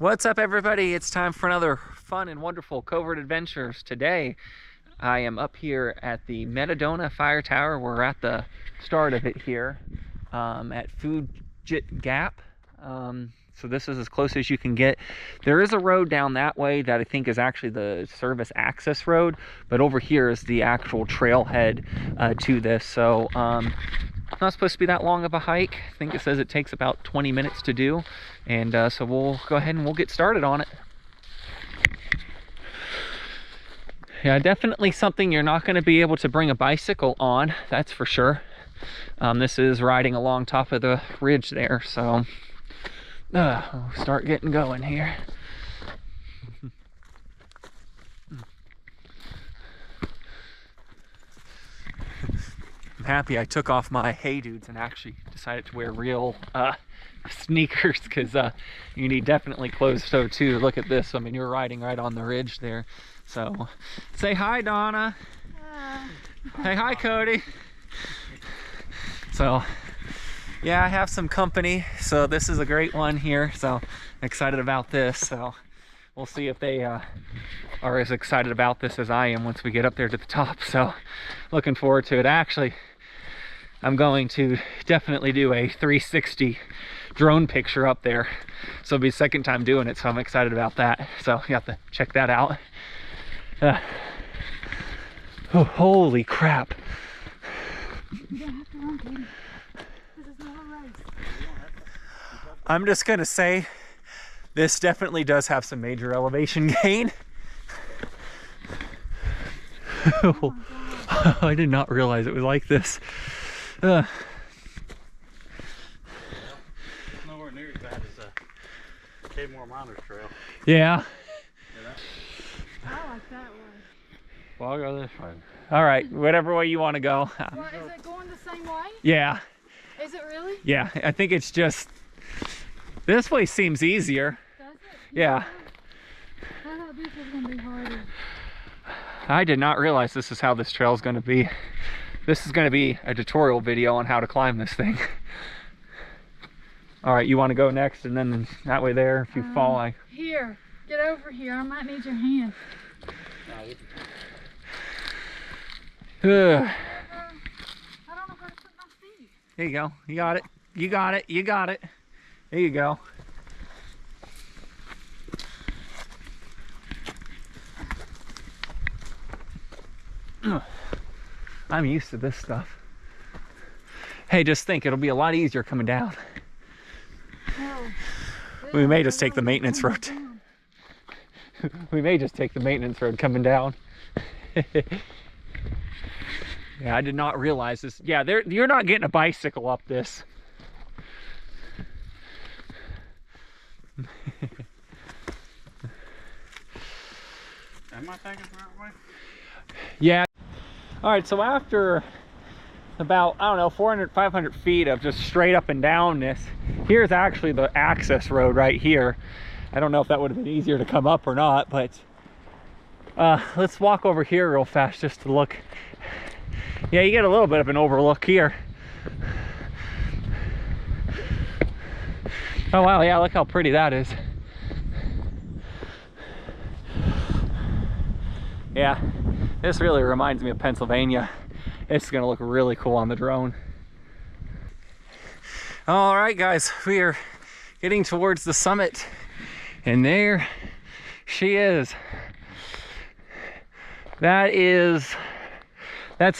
What's up, everybody? It's time for another fun and wonderful covert adventures. Today I am up here at the Mendota Fire Tower. We're at the start of it here at Fujit Gap. So this is as close as you can get. There is a road down that way that I think is actually the service access road, but over here is the actual trailhead to this. So not supposed to be that long of a hike. I think it says it takes about 20 minutes to do, and so we'll go ahead and we'll get started on it. Yeah, definitely something you're not going to be able to bring a bicycle on, that's for sure. This is riding along top of the ridge there, so we'll start getting going here. I'm happy I took off my Hey Dudes and actually decided to wear real sneakers, because you need definitely closed toe too. Look at this. I mean, you're riding right on the ridge there. So say hi, Donna. Hey, hi, Cody. So yeah, I have some company, so this is a great one here, so I'm excited about this. So we'll see if they are as excited about this as I am once we get up there to the top. So looking forward to it. Actually, I'm going to definitely do a 360 drone picture up there, so it'll be the second time doing it, so I'm excited about that. So you have to check that out. Oh, holy crap. You don't have to run, Katie. This is not a race. I'm just gonna say this definitely does have some major elevation gain. Oh, I did not realize it was like this. Nowhere near as bad as Cave Moore Miners Trail. Yeah. I like that one. Well, I'll go this way. All right, whatever way you want to go. Well, is it going the same way? Yeah. Is it really? Yeah, I think it's just, this way seems easier. Does it? Yeah. I thought this was going to be harder. I did not realize this is how this trail is going to be. This is going to be a tutorial video on how to climb this thing. All right, you want to go next, and then that way there, if you fall, Here, get over here. I might need your hand. Ugh. I don't know where to put my feet. There you go. You got it. You got it. You got it. There you go. I'm used to this stuff. Hey, just think, it'll be a lot easier coming down. No. We may just take the maintenance road. We may just take the maintenance road coming down. Yeah, I did not realize this. Yeah, you're not getting a bicycle up this. Am I taking the right way? Yeah. All right, so after about, I don't know, 400, 500 feet of just straight up and down this, here's actually the access road right here. I don't know if that would have been easier to come up or not, but let's walk over here real fast just to look. Yeah, you get a little bit of an overlook here. Oh wow, yeah, look how pretty that is. Yeah, this really reminds me of Pennsylvania. It's gonna look really cool on the drone. All right, guys, we are getting towards the summit, and there she is. That's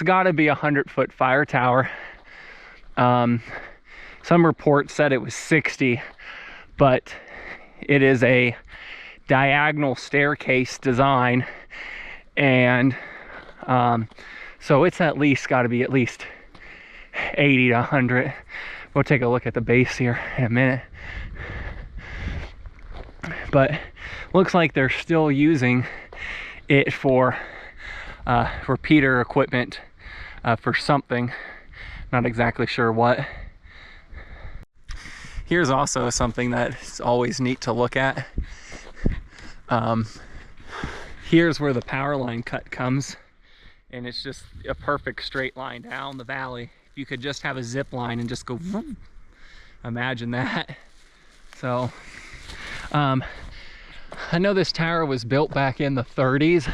gotta be 100-foot fire tower. Some reports said it was 60, but it is a diagonal staircase design, and so it's at least got to be at least 80 to 100. We'll take a look at the base here in a minute, but looks like they're still using it for repeater equipment for something, not exactly sure what. Here's also something that's always neat to look at. Here's where the power line cut comes, and it's just a perfect straight line down the valley. If you could just have a zip line and just go, vroom, imagine that. So I know this tower was built back in the 30s.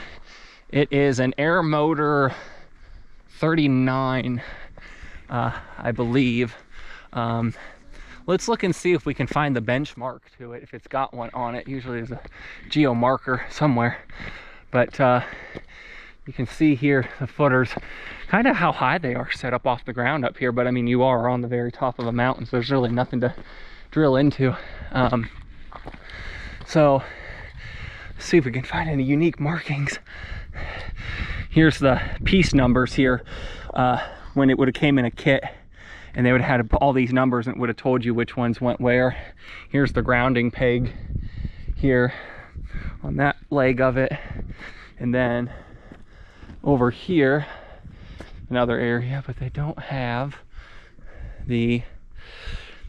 It is an air motor 39, I believe. Let's look and see if we can find the benchmark to it, if it's got one on it. Usually there's a geo marker somewhere. But you can see here the footers, kind of how high they are set up off the ground up here. But I mean, you are on the very top of a mountain, so there's really nothing to drill into. So let's see if we can find any unique markings. Here's the piece numbers here, when it would have came in a kit, and they would have had all these numbers and it would have told you which ones went where. Here's the grounding peg here on that leg of it, and then over here another area, but they don't have the,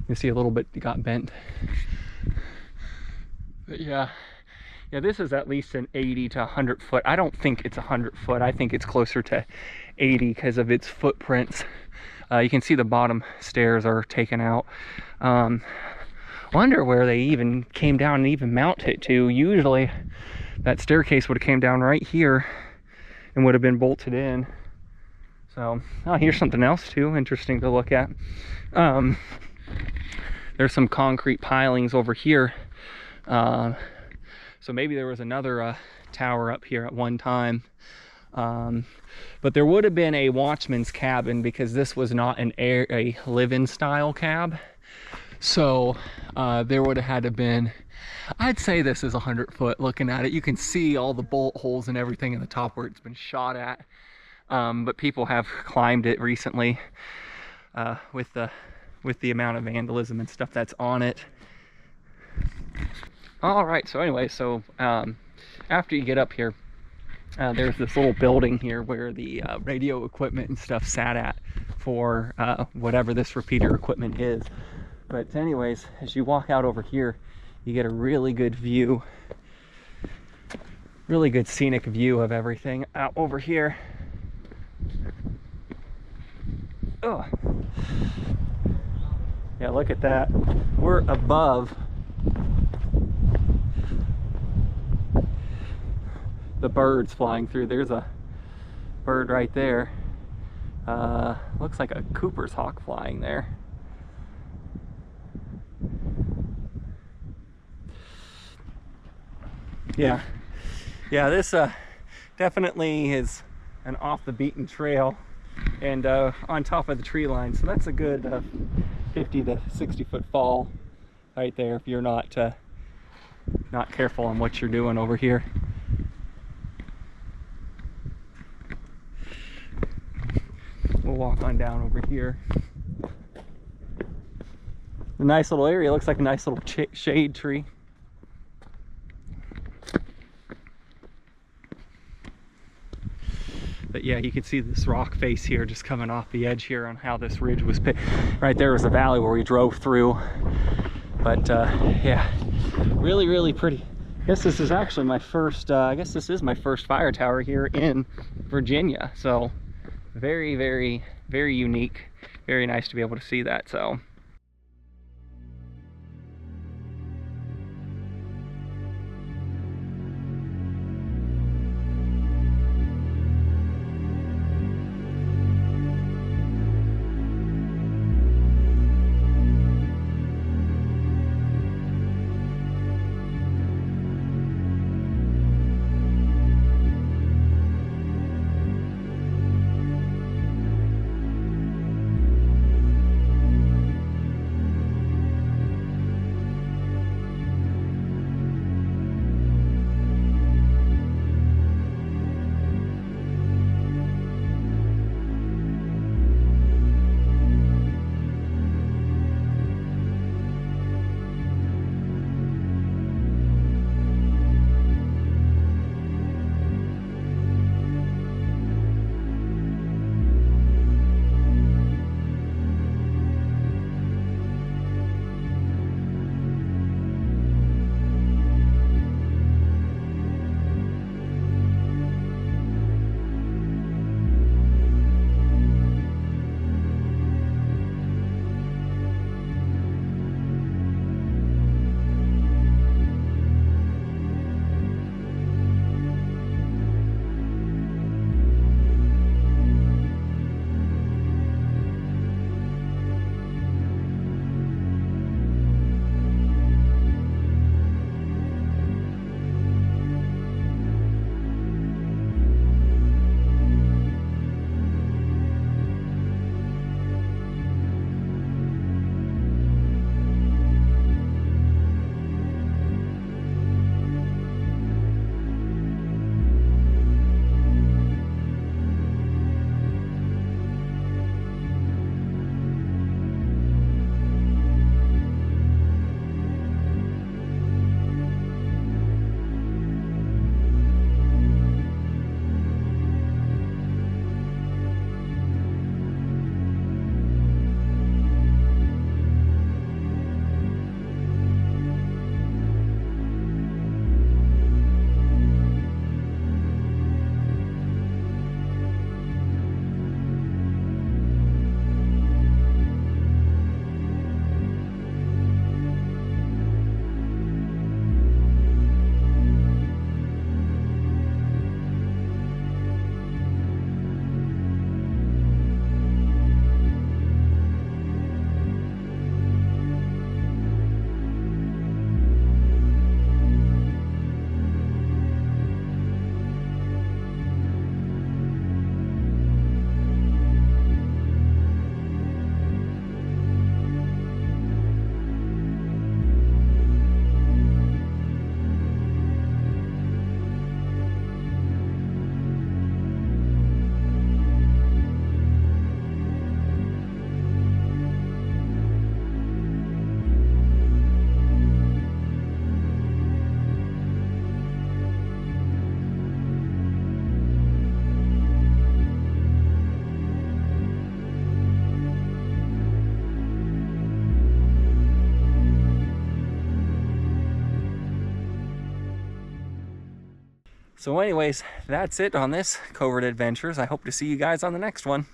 you see a little bit got bent. But yeah, this is at least an 80 to 100 foot. I don't think it's 100 foot. I think it's closer to 80 because of its footprints. You can see the bottom stairs are taken out. Wonder where they even came down and even mounted it to. Usually that staircase would have came down right here and would have been bolted in. So, oh, here's something else too interesting to look at. There's some concrete pilings over here. So maybe there was another tower up here at one time. But there would have been a watchman's cabin because this was not a live-in style cab. So there would have had to been, I'd say this is 100 foot looking at it. You can see all the bolt holes and everything in the top where it's been shot at. But people have climbed it recently with the amount of vandalism and stuff that's on it. All right, so anyway, after you get up here, there's this little building here where the radio equipment and stuff sat at for whatever this repeater equipment is. But anyways, as you walk out over here, you get a really good view, really good scenic view of everything out over here. Oh, yeah, look at that. We're above the birds flying through. There's a bird right there. Looks like a Cooper's hawk flying there. Yeah, this definitely is an off the beaten trail and on top of the tree line, so that's a good 50 to 60 foot fall right there if you're not careful on what you're doing over here. We'll walk on down over here. A nice little area. Looks like a nice little shade tree. But yeah, you can see this rock face here just coming off the edge here on how this ridge was picked. Right there was the valley where we drove through. But yeah, really, really pretty. I guess this is actually my first, fire tower here in Virginia. So very, very, very unique. Very nice to be able to see that. So So anyways, that's it on this Covert Adventures. I hope to see you guys on the next one.